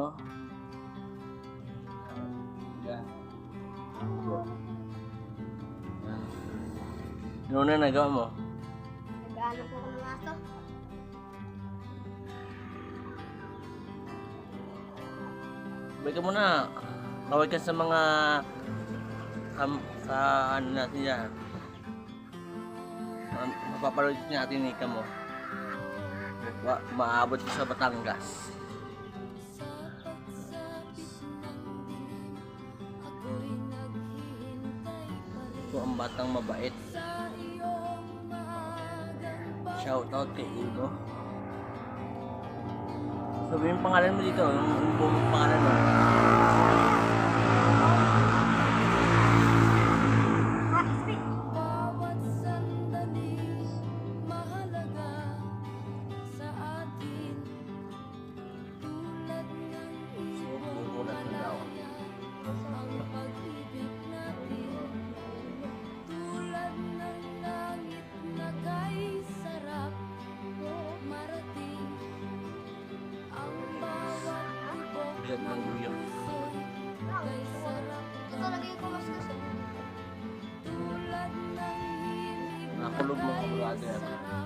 no? Yan. Ano na nagawa mo? Nag-ano po ko ng aso. Balik ka muna. Kaway ka sa mga sa ano natin yan. Mapapanood natin ika mo. Maabot ko sa Batangas. Ito ang batang mabait. Shout out kay Igo. Sabihin yung pangalan mo dito, yung buong pangalan mo. Bigat ng luyo. Ito lagay ko mas kasi. Nakulog mo ka brother.